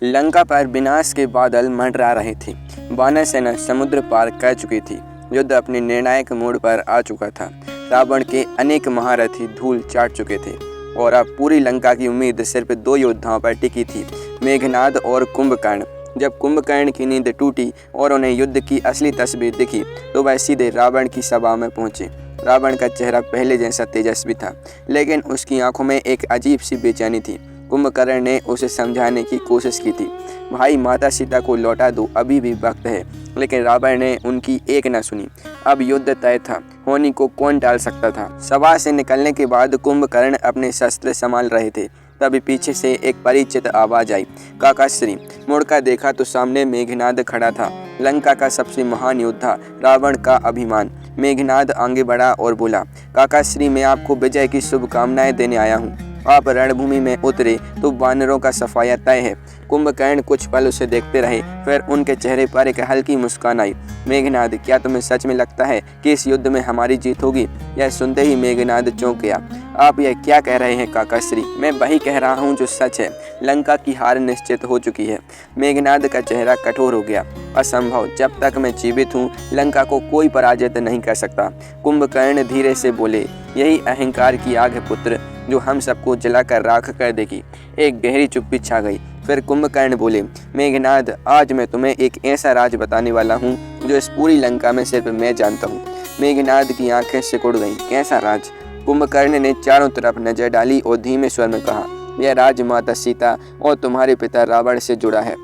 लंका पर विनाश के बादल मंडरा रहे थे। वानर सेना समुद्र पार कर चुकी थी। युद्ध अपने निर्णायक मोड़ पर आ चुका था। रावण के अनेक महारथी धूल चाट चुके थे और अब पूरी लंका की उम्मीद सिर्फ दो योद्धाओं पर टिकी थी, मेघनाद और कुंभकर्ण। जब कुंभकर्ण की नींद टूटी और उन्हें युद्ध की असली तस्वीर दिखी तो वह सीधे रावण की सभा में पहुंचे। रावण का चेहरा पहले जैसा तेजस्वी था, लेकिन उसकी आंखों में एक अजीब सी बेचैनी थी। कुंभकर्ण ने उसे समझाने की कोशिश की थी, भाई माता सीता को लौटा दो, अभी भी वक्त है। लेकिन रावण ने उनकी एक न सुनी। अब युद्ध तय था, होनी को कौन टाल सकता था। सभा से निकलने के बाद कुंभकर्ण अपने शस्त्र संभाल रहे थे, तभी पीछे से एक परिचित आवाज आई, काकाश्री। मुड़कर देखा तो सामने मेघनाद खड़ा था, लंका का सबसे महान योद्धा, रावण का अभिमान। मेघनाद आगे बढ़ा और बोला, काकाश्री, मैं आपको विजय की शुभकामनाएं देने आया हूँ। आप रणभूमि में उतरे तो वानरों का सफाया तय है। कुंभकर्ण कुछ पल उसे देखते रहे, फिर उनके चेहरे पर एक हल्की मुस्कान आई। मेघनाद, क्या तुम्हें सच में लगता है कि इस युद्ध में हमारी जीत होगी? यह सुनते ही मेघनाद चौंक गया। आप यह क्या कह रहे हैं काकाश्री? मैं वही कह रहा हूँ जो सच है। लंका की हार निश्चित हो चुकी है। मेघनाद का चेहरा कठोर हो गया। असंभव, जब तक मैं जीवित हूँ लंका को कोई पराजित नहीं कर सकता। कुंभकर्ण धीरे से बोले, यही अहंकार की आग है पुत्र, जो हम सबको जलाकर राख कर देगी। एक गहरी चुप्पी छा गई। फिर कुंभकर्ण बोले, मेघनाद, आज मैं तुम्हें एक ऐसा राज बताने वाला हूँ जो इस पूरी लंका में सिर्फ मैं जानता हूँ। मेघनाद की आंखें सिकुड़ गईं। कैसा राज? कुंभकर्ण ने चारों तरफ नजर डाली और धीमे स्वर में कहा, यह राज माता सीता और तुम्हारे पिता रावण से जुड़ा है।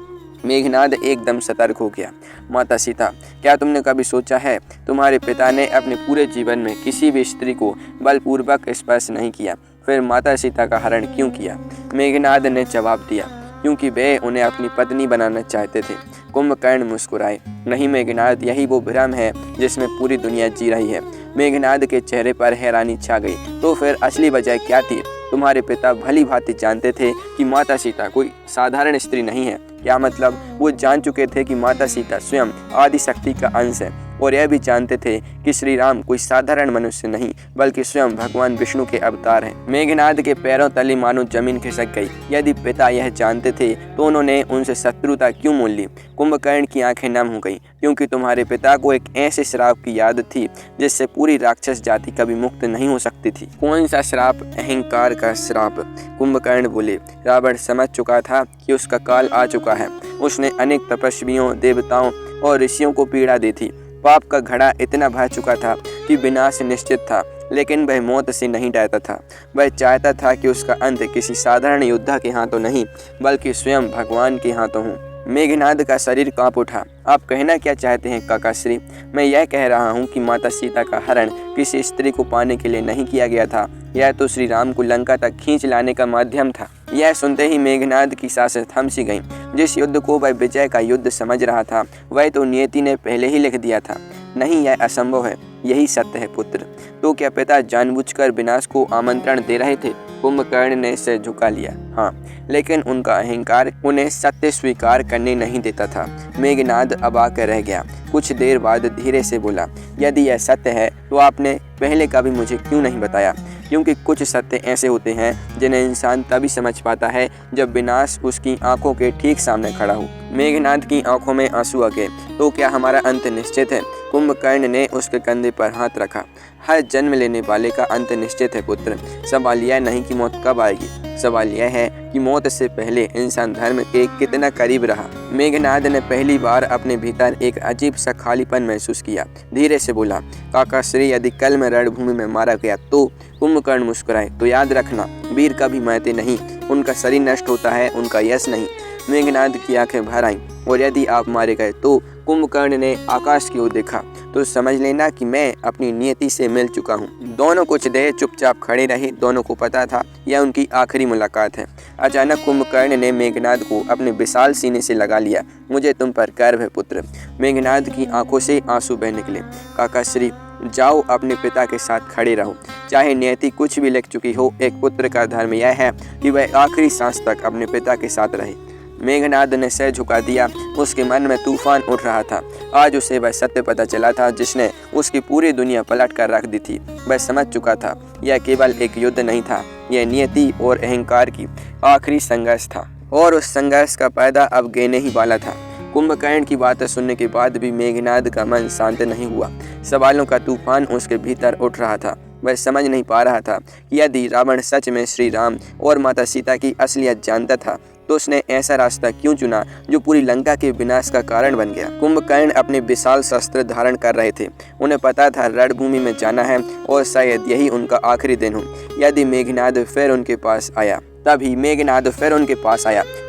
मेघनाद एकदम सतर्क हो गया। माता सीता, क्या तुमने कभी सोचा है तुम्हारे पिता ने अपने पूरे जीवन में किसी भी स्त्री को बलपूर्वक स्पर्श नहीं किया, फिर माता सीता का हरण क्यों किया? मेघनाद ने जवाब दिया, क्योंकि वे उन्हें अपनी पत्नी बनाना चाहते थे। कुंभकर्ण मुस्कुराए, नहीं मेघनाद, यही वो भ्रम है जिसमें पूरी दुनिया जी रही है। मेघनाद के चेहरे पर हैरानी छा गई। तो फिर असली वजह क्या थी? तुम्हारे पिता भली भांति जानते थे कि माता सीता कोई साधारण स्त्री नहीं है। क्या मतलब? वो जान चुके थे कि माता सीता स्वयं आदि शक्ति का अंश है, और यह भी जानते थे कि श्री राम कोई साधारण मनुष्य नहीं बल्कि स्वयं भगवान विष्णु के अवतार हैं। मेघनाद के पैरों तले मानो जमीन खिसक गई। यदि पिता यह जानते थे तो उन्होंने उनसे शत्रुता क्यों मोल ली? कुंभकर्ण की आंखें नम हो गईं, क्योंकि तुम्हारे पिता को एक ऐसे श्राप की याद थी जिससे पूरी राक्षस जाति कभी मुक्त नहीं हो सकती थी। कौन सा श्राप? अहंकार का श्राप। कुंभकर्ण बोले, रावण समझ चुका था कि उसका काल आ चुका है। उसने अनेक तपस्वियों, देवताओं और ऋषियों को पीड़ा दी थी। पाप का घड़ा इतना भर चुका था कि विनाश निश्चित था, लेकिन वह मौत से नहीं डरता था। वह चाहता था कि उसका अंत किसी साधारण योद्धा के हाथों नहीं बल्कि स्वयं भगवान के हाथों हो। मेघनाद का शरीर कांप उठा। आप कहना क्या चाहते हैं काकाश्री? मैं यह कह रहा हूँ कि माता सीता का हरण किसी स्त्री को पाने के लिए नहीं किया गया था, यह तो श्री राम को लंका तक खींच लाने का माध्यम था। यह सुनते ही मेघनाद की सांसें थम सी गईं। जिस युद्ध को वह विजय का युद्ध समझ रहा था वह तो नियति ने पहले ही लिख दिया था। नहीं, यह असंभव है, यही सत्य है पुत्र। तो क्या पिता जानबूझकर विनाश को आमंत्रण दे रहे थे? कुंभकर्ण ने सिर झुका लिया। हाँ, लेकिन उनका अहंकार उन्हें सत्य स्वीकार करने नहीं देता था। मेघनाद अबाक रह गया। कुछ देर बाद धीरे से बोला, यदि यह सत्य है तो आपने पहले कभी मुझे क्यों नहीं बताया? क्योंकि कुछ सत्य ऐसे होते हैं जिन्हें इंसान तभी समझ पाता है जब विनाश उसकी आंखों के ठीक सामने खड़ा हो। मेघनाद की आंखों में आंसू आ गए। तो क्या हमारा अंत निश्चित है? कुंभकर्ण ने उसके कंधे पर हाथ रखा। हर जन्म लेने वाले का अंत निश्चित है पुत्र। सवाल यह नहीं कि मौत कब आएगी, सवाल यह है कि मौत से पहले इंसान धर्म के कितना करीब रहा। मेघनाद ने पहली बार अपने भीतर एक अजीब सा खालीपन महसूस किया। धीरे से बोला, काकाश्री, यदि कल मैं रणभूमि में मारा गया तो? कुंभकर्ण मुस्कुराए, तो याद रखना, वीर कभी मरते नहीं, उनका शरीर नष्ट होता है, उनका यश नहीं। मेघनाद की आंखें भर आईं। और यदि आप मारे गए तो? कुंभकर्ण ने आकाश की ओर देखा। तो समझ लेना कि मैं अपनी नियति से मिल चुका हूँ। दोनों कुछ देर चुपचाप खड़े रहे। दोनों को पता था यह उनकी आखिरी मुलाकात है। अचानक कुंभकर्ण ने मेघनाद को अपने विशाल सीने से लगा लिया। मुझे तुम पर गर्व है पुत्र। मेघनाद की आंखों से आंसू बह निकले। काकाश्री, जाओ अपने पिता के साथ खड़े रहो। चाहे नियति कुछ भी लिख चुकी हो, एक पुत्र का धर्म यह है कि वह आखिरी सांस तक अपने पिता के साथ रहे। मेघनाद ने सिर झुका दिया। उसके मन में तूफान उठ रहा था। आज उसे वह सत्य पता चला था जिसने उसकी पूरी दुनिया पलट कर रख दी थी। वह समझ चुका था यह केवल एक युद्ध नहीं था, यह नियति और अहंकार की आखिरी संघर्ष था। और उस संघर्ष का पर्दा अब गिरने ही वाला था। कुंभकर्ण की बातें सुनने के बाद भी मेघनाद का मन शांत नहीं हुआ। सवालों का तूफान उसके भीतर उठ रहा था। वह समझ नहीं पा रहा था कि यदि रावण सच में श्री राम और माता सीता की असलियत जानता था तो उसने ऐसा रास्ता क्यों चुना जो पूरी लंका के विनाश का कारण बन गया। कुंभकर्ण अपने विशाल शस्त्र धारण कर रहे थे। उन्हें पता था रणभूमि में जाना है और शायद यही उनका आखिरी दिन हो। यदि मेघनाद फिर उनके पास आया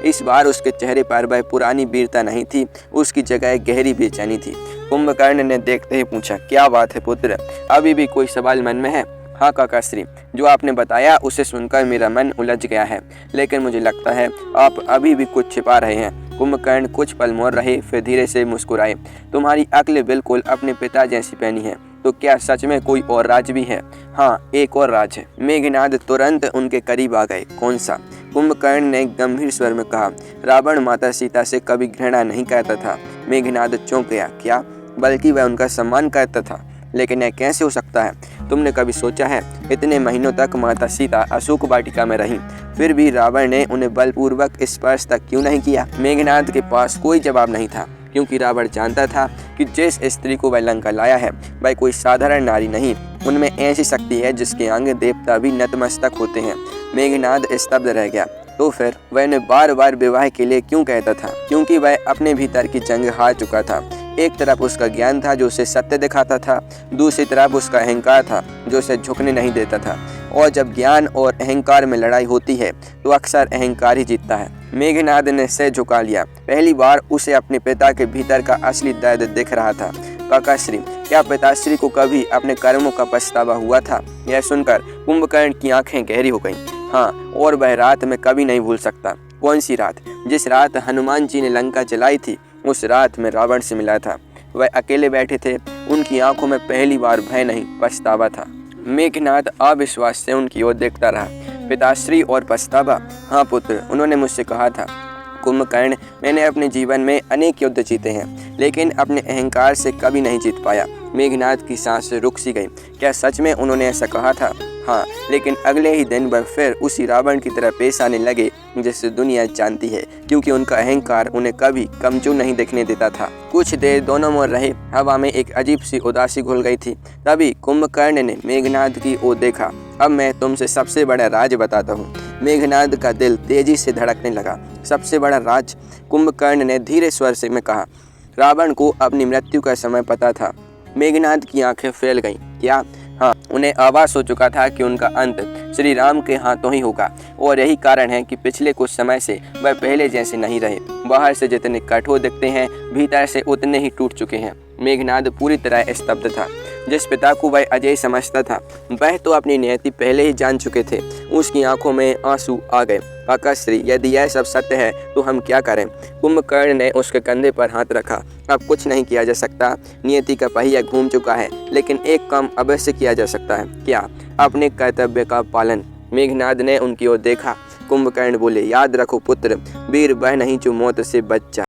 इस बार उसके चेहरे पर वह पुरानी वीरता नहीं थी, उसकी जगह गहरी बेचैनी थी। कुंभकर्ण ने देखते ही पूछा, क्या बात है पुत्र, अभी भी कोई सवाल मन में है? हाँ काकाश्री, जो आपने बताया उसे सुनकर मेरा मन उलझ गया है, लेकिन मुझे लगता है आप अभी भी कुछ छिपा रहे हैं। कुंभकर्ण कुछ पल मौन रहे, फिर धीरे से मुस्कुराए। तुम्हारी अक्ल बिल्कुल अपने पिता जैसी पैनी है, तो क्या सच में कोई और राज भी है? हाँ, एक और राज है। मेघनाद तुरंत उनके करीब आ गए। कौन सा? कुंभकर्ण ने गंभीर स्वर में कहा। रावण माता सीता से कभी घृणा नहीं करता था। मेघनाद चौंक गया। क्या? बल्कि वह उनका सम्मान करता था। लेकिन यह कैसे हो सकता है? तुमने कभी सोचा है, इतने महीनों तक माता सीता अशोक वाटिका में रहीं, फिर भी रावण ने उन्हें बलपूर्वक स्पर्श तक क्यों नहीं किया? मेघनाद के पास कोई जवाब नहीं था, क्योंकि रावण जानता था कि जिस स्त्री को वह लंका लाया है वह कोई साधारण नारी नहीं। उनमें ऐसी शक्ति है जिसके आगे देवता भी नतमस्तक होते हैं। मेघनाद स्तब्ध रह गया। तो फिर वह उन्हें बार बार विवाह के लिए क्यों कहता था? क्योंकि वह अपने भीतर की जंग हार चुका था। एक तरफ उसका ज्ञान था जो उसे सत्य दिखाता था, दूसरी तरफ उसका अहंकार था जो उसे झुकने नहीं देता था। और जब ज्ञान और अहंकार में लड़ाई होती है तो अक्सर अहंकार ही जीतता है। मेघनाद ने सिर झुका लिया। पहली बार उसे अपने पिता के भीतर का असली दर्द दिख रहा था। काकाश्री, क्या पिताश्री को कभी अपने कर्मों का पछतावा हुआ था? यह सुनकर कुंभकर्ण की आंखें गहरी हो गईं। हाँ, और वह रात मैं कभी नहीं भूल सकता। कौन सी रात? जिस रात हनुमान जी ने लंका जलाई थी। उस रात में रावण से मिला था। वह अकेले बैठे थे। उनकी आंखों में पहली बार भय नहीं, पछतावा था। मेघनाद अविश्वास से उनकी ओर देखता रहा। पिताश्री और पछतावा? हाँ पुत्र, उन्होंने मुझसे कहा था। कुंभकर्ण, मैंने अपने जीवन में अनेक युद्ध जीते हैं, लेकिन अपने अहंकार से कभी नहीं जीत पाया। मेघनाद की सांस रुक सी गई। क्या सच में उन्होंने ऐसा कहा था? हाँ, लेकिन अगले ही दिन वह फिर उसी रावण की तरह पेश आने लगे जिससे दुनिया जानती है, क्योंकि उनका अहंकार उन्हें कभी कमजोर नहीं दिखने देता था। कुछ देर दोनों मौन रहे। हवा में एक अजीब सी उदासी घुल गई थी। तभी कुंभकर्ण ने मेघनाद की ओर देखा। अब मैं तुमसे सबसे बड़ा राज बताता हूँ। मेघनाद का दिल तेजी से धड़कने लगा। सबसे बड़ा राज? कुंभकर्ण ने धीरे स्वर से में कहा। रावण को अपनी मृत्यु का समय पता था। मेघनाद की आंखें फैल गईं। क्या? हाँ, उन्हें आभास हो चुका था कि उनका अंत श्री राम के हाथों ही होगा, और यही कारण है कि पिछले कुछ समय से वह पहले जैसे नहीं रहे। बाहर से जितने कठोर दिखते हैं, भीतर से उतने ही टूट चुके हैं। मेघनाद पूरी तरह स्तब्ध था। जिस पिता को वह अजय समझता था, वह तो अपनी नियति पहले ही जान चुके थे। उसकी आंखों में आंसू आ गए। काकाश्री, यदि यह सब सत्य है तो हम क्या करें? कुंभकर्ण ने उसके कंधे पर हाथ रखा। अब कुछ नहीं किया जा सकता। नियति का पहिया घूम चुका है, लेकिन एक काम अवश्य किया जा सकता है। क्या? अपने कर्तव्य का पालन। मेघनाद ने उनकी ओर देखा। कुंभकर्ण बोले, याद रखो पुत्र, वीर वह नहीं जो मौत से बच जाए।